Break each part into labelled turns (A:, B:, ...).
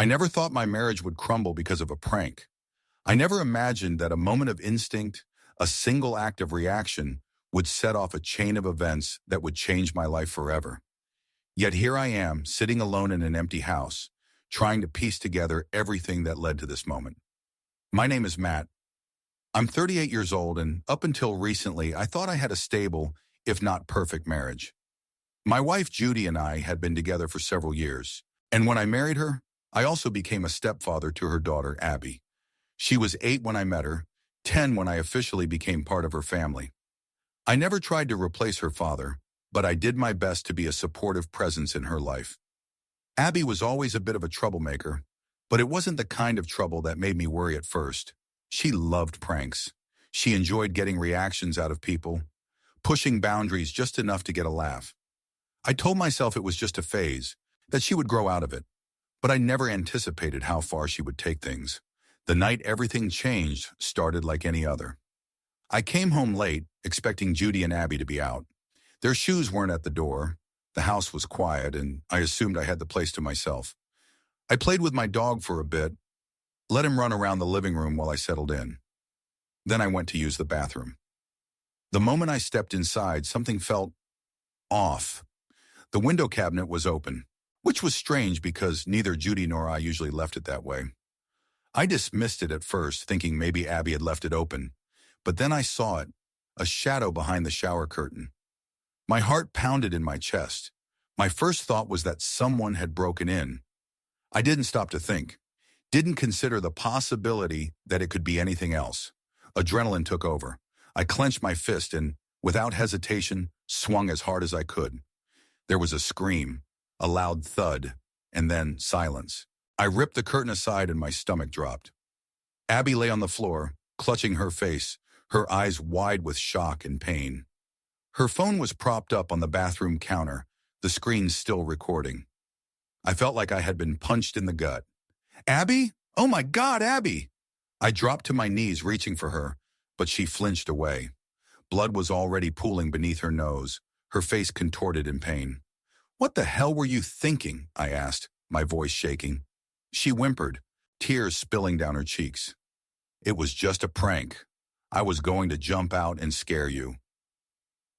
A: I never thought my marriage would crumble because of a prank. I never imagined that a moment of instinct, a single act of reaction, would set off a chain of events that would change my life forever. Yet here I am, sitting alone in an empty house, trying to piece together everything that led to this moment. My name is Matt. I'm 38 years old, and up until recently, I thought I had a stable, if not perfect, marriage. My wife Judy and I had been together for several years, and when I married her, I also became a stepfather to her daughter, Abby. She was 8 when I met her, 10 when I officially became part of her family. I never tried to replace her father, but I did my best to be a supportive presence in her life. Abby was always a bit of a troublemaker, but it wasn't the kind of trouble that made me worry at first. She loved pranks. She enjoyed getting reactions out of people, pushing boundaries just enough to get a laugh. I told myself it was just a phase, that she would grow out of it, but I never anticipated how far she would take things. The night everything changed started like any other. I came home late, expecting Judy and Abby to be out. Their shoes weren't at the door. The house was quiet, and I assumed I had the place to myself. I played with my dog for a bit, let him run around the living room while I settled in. Then I went to use the bathroom. The moment I stepped inside, something felt off. The window cabinet was open, which was strange because neither Judy nor I usually left it that way. I dismissed it at first, thinking maybe Abby had left it open, but then I saw it, a shadow behind the shower curtain. My heart pounded in my chest. My first thought was that someone had broken in. I didn't stop to think, didn't consider the possibility that it could be anything else. Adrenaline took over. I clenched my fist and, without hesitation, swung as hard as I could. There was a scream, a loud thud, and then silence. I ripped the curtain aside and my stomach dropped. Abby lay on the floor, clutching her face, her eyes wide with shock and pain. Her phone was propped up on the bathroom counter, the screen still recording. I felt like I had been punched in the gut. "Abby? Oh my God, Abby!" I dropped to my knees, reaching for her, but she flinched away. Blood was already pooling beneath her nose, her face contorted in pain. "What the hell were you thinking?" I asked, my voice shaking. She whimpered, tears spilling down her cheeks. "It was just a prank. I was going to jump out and scare you."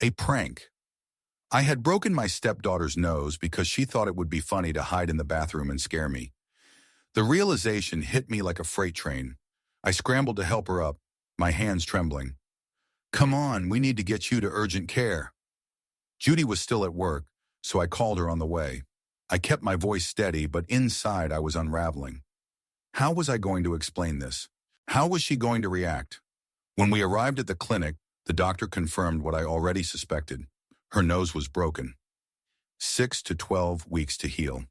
A: A prank. I had broken my stepdaughter's nose because she thought it would be funny to hide in the bathroom and scare me. The realization hit me like a freight train. I scrambled to help her up, my hands trembling. "Come on, we need to get you to urgent care." Judy was still at work, so I called her on the way. I kept my voice steady, but inside I was unraveling. How was I going to explain this? How was she going to react? When we arrived at the clinic, the doctor confirmed what I already suspected. Her nose was broken. 6 to 12 weeks to heal.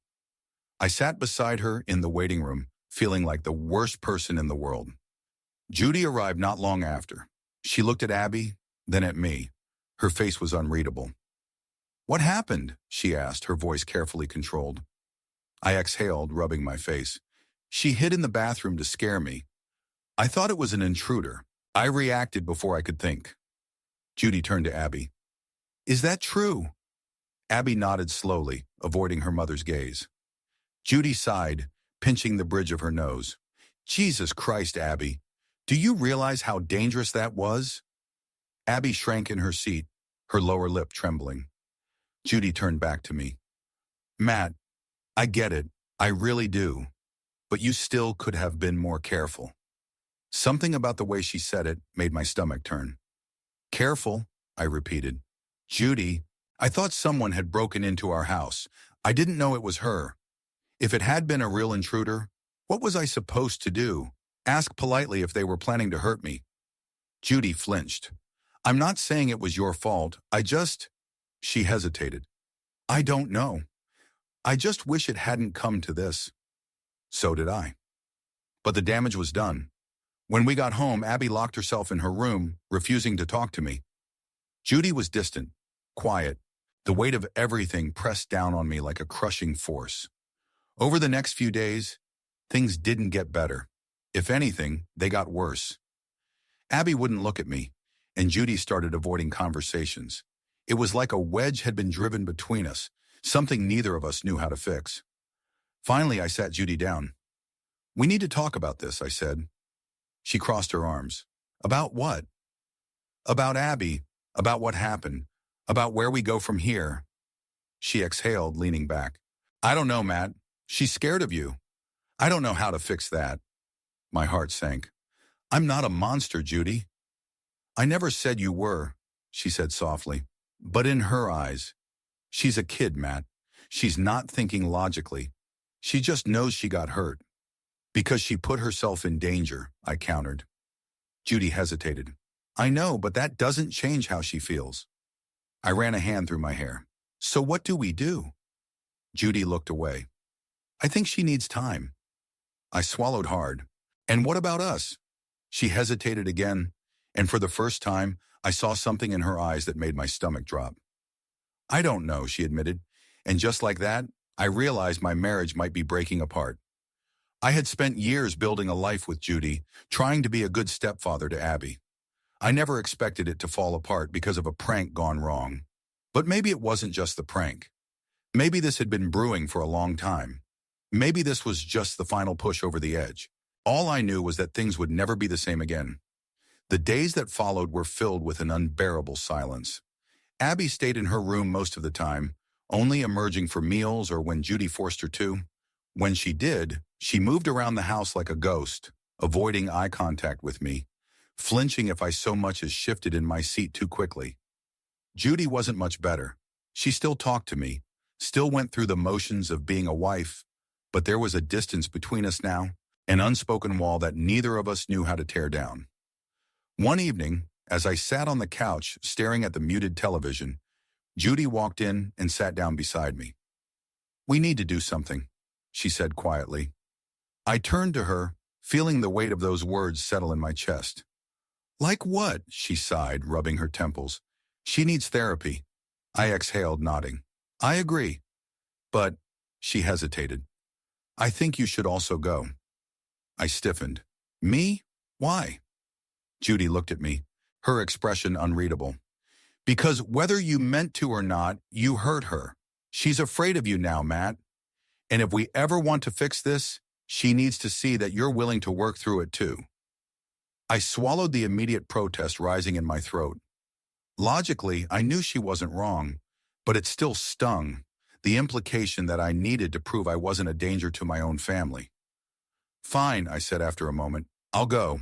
A: I sat beside her in the waiting room, feeling like the worst person in the world. Judy arrived not long after. She looked at Abby, then at me. Her face was unreadable. "What happened?" she asked, her voice carefully controlled. I exhaled, rubbing my face. "She hid in the bathroom to scare me. I thought it was an intruder. I reacted before I could think." Judy turned to Abby. "Is that true?" Abby nodded slowly, avoiding her mother's gaze. Judy sighed, pinching the bridge of her nose. "Jesus Christ, Abby. Do you realize how dangerous that was?" Abby shrank in her seat, her lower lip trembling. Judy turned back to me. "Matt, I get it. I really do. But you still could have been more careful." Something about the way she said it made my stomach turn. "Careful," I repeated. "Judy, I thought someone had broken into our house. I didn't know it was her. If it had been a real intruder, what was I supposed to do? Ask politely if they were planning to hurt me?" Judy flinched. "I'm not saying it was your fault. She hesitated. "I don't know. I just wish it hadn't come to this." So did I. But the damage was done. When we got home, Abby locked herself in her room, refusing to talk to me. Judy was distant, quiet. The weight of everything pressed down on me like a crushing force. Over the next few days, things didn't get better. If anything, they got worse. Abby wouldn't look at me, and Judy started avoiding conversations. It was like a wedge had been driven between us, something neither of us knew how to fix. Finally, I sat Judy down. We need to talk about this, I said. She crossed her arms. About what? About Abby, about what happened, about where we go from here. She exhaled, leaning back. I don't know, Matt. She's scared of you. I don't know how to fix that. My heart sank. I'm not a monster, Judy. I never said you were, she said softly. But in her eyes, she's a kid, Matt. She's not thinking logically. She just knows she got hurt. Because she put herself in danger, I countered. Judy hesitated. I know, but that doesn't change how she feels. I ran a hand through my hair. So what do we do? Judy looked away. I think she needs time. I swallowed hard. And what about us? She hesitated again, and for the first time, I saw something in her eyes that made my stomach drop. I don't know, she admitted, and just like that, I realized my marriage might be breaking apart. I had spent years building a life with Judy, trying to be a good stepfather to Abby. I never expected it to fall apart because of a prank gone wrong. But maybe it wasn't just the prank. Maybe this had been brewing for a long time. Maybe this was just the final push over the edge. All I knew was that things would never be the same again. The days that followed were filled with an unbearable silence. Abby stayed in her room most of the time, only emerging for meals or when Judy forced her to. When she did, she moved around the house like a ghost, avoiding eye contact with me, flinching if I so much as shifted in my seat too quickly. Judy wasn't much better. She still talked to me, still went through the motions of being a wife, but there was a distance between us now, an unspoken wall that neither of us knew how to tear down. One evening, as I sat on the couch staring at the muted television, Judy walked in and sat down beside me. We need to do something, she said quietly. I turned to her, feeling the weight of those words settle in my chest. Like what? She sighed, rubbing her temples. She needs therapy. I exhaled, nodding. I agree. But, she hesitated. I think you should also go. I stiffened. Me? Why? Judy looked at me, her expression unreadable. Because whether you meant to or not, you hurt her. She's afraid of you now, Matt. And if we ever want to fix this, she needs to see that you're willing to work through it too. I swallowed the immediate protest rising in my throat. Logically, I knew she wasn't wrong, but it still stung, the implication that I needed to prove I wasn't a danger to my own family. Fine, I said after a moment. I'll go.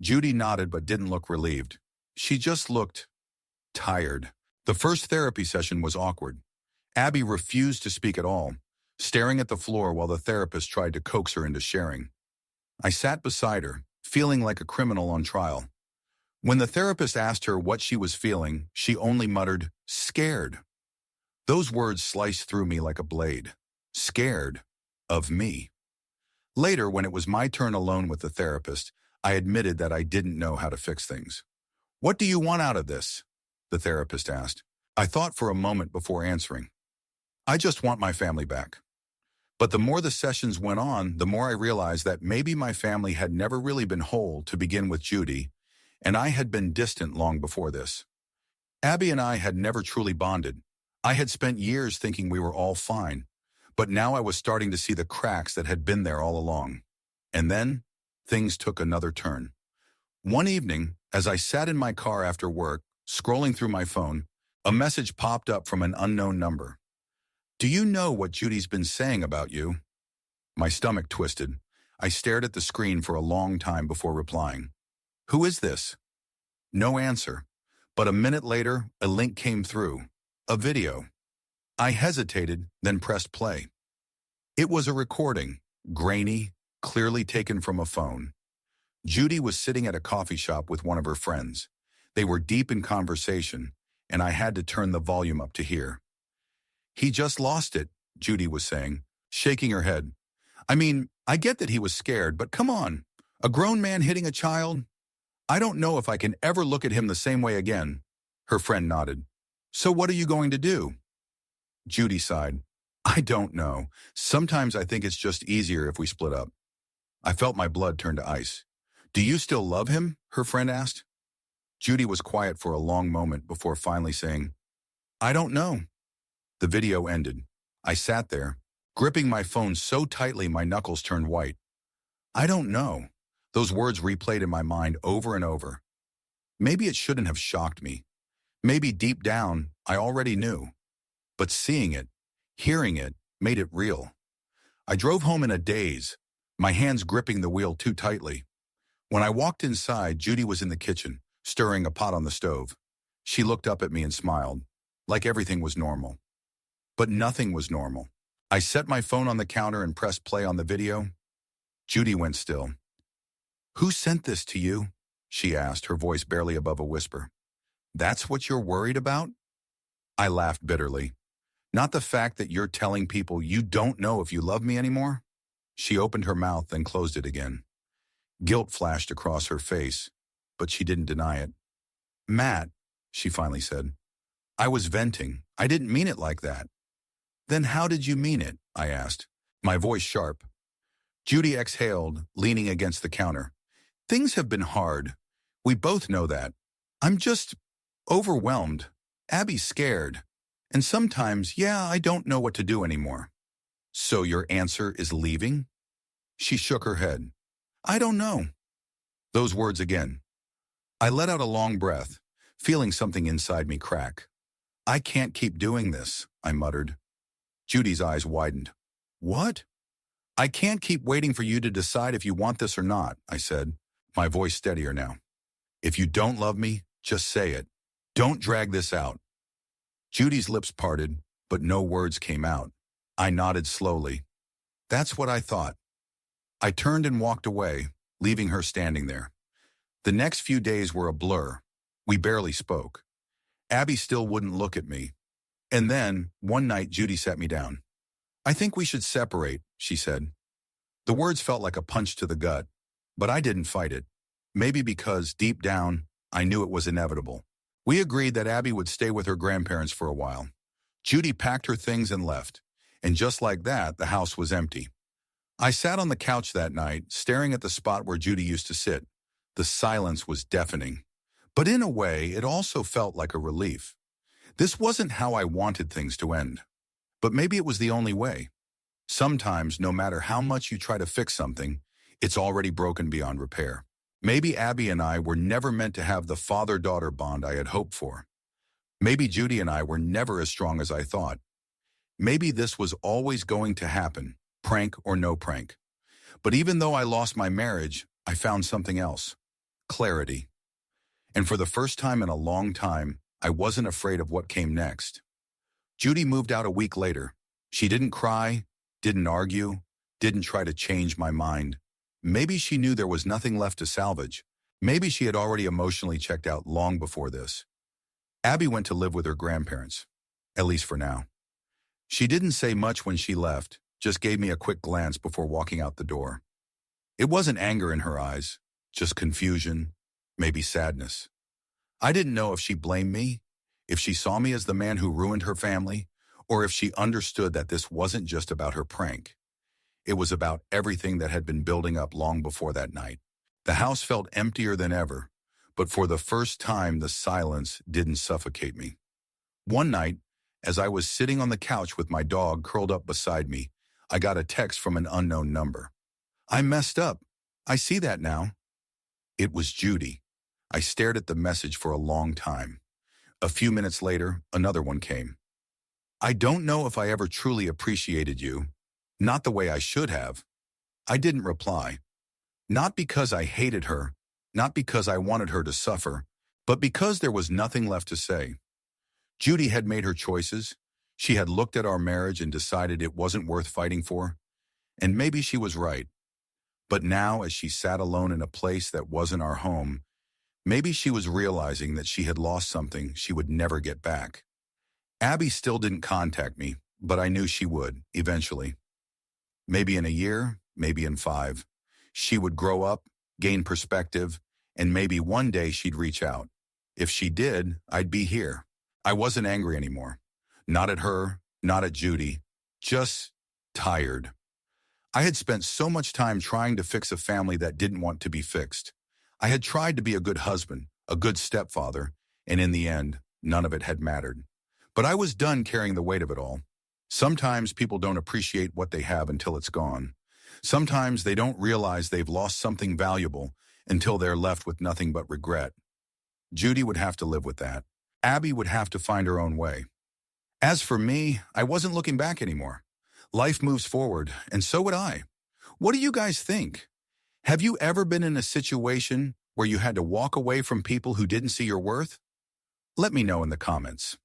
A: Judy nodded but didn't look relieved. She just looked tired. The first therapy session was awkward. Abby refused to speak at all, staring at the floor while the therapist tried to coax her into sharing. I sat beside her, feeling like a criminal on trial. When the therapist asked her what she was feeling, she only muttered, scared. Those words sliced through me like a blade. Scared of me. Later, when it was my turn alone with the therapist, I admitted that I didn't know how to fix things. What do you want out of this? The therapist asked. I thought for a moment before answering. I just want my family back. But the more the sessions went on, the more I realized that maybe my family had never really been whole to begin with Judy, and I had been distant long before this. Abby and I had never truly bonded. I had spent years thinking we were all fine, but now I was starting to see the cracks that had been there all along. And then, things took another turn. One evening, as I sat in my car after work, scrolling through my phone, a message popped up from an unknown number. Do you know what Judy's been saying about you? My stomach twisted. I stared at the screen for a long time before replying. Who is this? No answer. But a minute later, a link came through. A video. I hesitated, then pressed play. It was a recording, grainy, clearly taken from a phone. Judy was sitting at a coffee shop with one of her friends. They were deep in conversation, and I had to turn the volume up to hear. He just lost it, Judy was saying, shaking her head. I mean, I get that he was scared, but come on. A grown man hitting a child? I don't know if I can ever look at him the same way again. Her friend nodded. So what are you going to do? Judy sighed. I don't know. Sometimes I think it's just easier if we split up. I felt my blood turn to ice. Do you still love him? Her friend asked. Judy was quiet for a long moment before finally saying, I don't know. The video ended. I sat there, gripping my phone so tightly my knuckles turned white. I don't know. Those words replayed in my mind over and over. Maybe it shouldn't have shocked me. Maybe deep down, I already knew. But seeing it, hearing it, made it real. I drove home in a daze, my hands gripping the wheel too tightly. When I walked inside, Judy was in the kitchen, stirring a pot on the stove. She looked up at me and smiled, like everything was normal. But nothing was normal. I set my phone on the counter and pressed play on the video. Judy went still. "Who sent this to you?" she asked, her voice barely above a whisper. "That's what you're worried about?" I laughed bitterly. "Not the fact that you're telling people you don't know if you love me anymore?" She opened her mouth, then closed it again. Guilt flashed across her face, but she didn't deny it. "Matt," she finally said, "I was venting. I didn't mean it like that." "Then how did you mean it?" I asked, my voice sharp. Judy exhaled, leaning against the counter. "Things have been hard. We both know that. I'm just overwhelmed. Abby's scared. And sometimes, I don't know what to do anymore." "So your answer is leaving?" She shook her head. "I don't know." Those words again. I let out a long breath, feeling something inside me crack. "I can't keep doing this," I muttered. Judy's eyes widened. "What?" "I can't keep waiting for you to decide if you want this or not," I said, my voice steadier now. "If you don't love me, just say it. Don't drag this out." Judy's lips parted, but no words came out. I nodded slowly. "That's what I thought." I turned and walked away, leaving her standing there. The next few days were a blur. We barely spoke. Abby still wouldn't look at me. And then, one night, Judy sat me down. "I think we should separate," she said. The words felt like a punch to the gut, but I didn't fight it. Maybe because, deep down, I knew it was inevitable. We agreed that Abby would stay with her grandparents for a while. Judy packed her things and left, and just like that, the house was empty. I sat on the couch that night, staring at the spot where Judy used to sit. The silence was deafening. But in a way, it also felt like a relief. This wasn't how I wanted things to end. But maybe it was the only way. Sometimes, no matter how much you try to fix something, it's already broken beyond repair. Maybe Abby and I were never meant to have the father-daughter bond I had hoped for. Maybe Judy and I were never as strong as I thought. Maybe this was always going to happen, prank or no prank. But even though I lost my marriage, I found something else. Clarity. And for the first time in a long time, I wasn't afraid of what came next. Judy moved out a week later. She didn't cry, didn't argue, didn't try to change my mind. Maybe she knew there was nothing left to salvage. Maybe she had already emotionally checked out long before this. Abby went to live with her grandparents, at least for now. She didn't say much when she left, just gave me a quick glance before walking out the door. It wasn't anger in her eyes, just confusion, maybe sadness. I didn't know if she blamed me, if she saw me as the man who ruined her family, or if she understood that this wasn't just about her prank. It was about everything that had been building up long before that night. The house felt emptier than ever, but for the first time the silence didn't suffocate me. One night, as I was sitting on the couch with my dog curled up beside me, I got a text from an unknown number. "I messed up. I see that now." It was Judy. I stared at the message for a long time. A few minutes later, another one came. "I don't know if I ever truly appreciated you. Not the way I should have." I didn't reply. Not because I hated her, not because I wanted her to suffer, but because there was nothing left to say. Judy had made her choices. She had looked at our marriage and decided it wasn't worth fighting for. And maybe she was right. But now, as she sat alone in a place that wasn't our home, maybe she was realizing that she had lost something she would never get back. Abby still didn't contact me, but I knew she would, eventually. Maybe in a year, maybe in 5. She would grow up, gain perspective, and maybe one day she'd reach out. If she did, I'd be here. I wasn't angry anymore. Not at her, not at Judy. Just tired. I had spent so much time trying to fix a family that didn't want to be fixed. I had tried to be a good husband, a good stepfather, and in the end, none of it had mattered. But I was done carrying the weight of it all. Sometimes people don't appreciate what they have until it's gone. Sometimes they don't realize they've lost something valuable until they're left with nothing but regret. Judy would have to live with that. Abby would have to find her own way. As for me, I wasn't looking back anymore. Life moves forward, and so would I. What do you guys think? Have you ever been in a situation where you had to walk away from people who didn't see your worth? Let me know in the comments.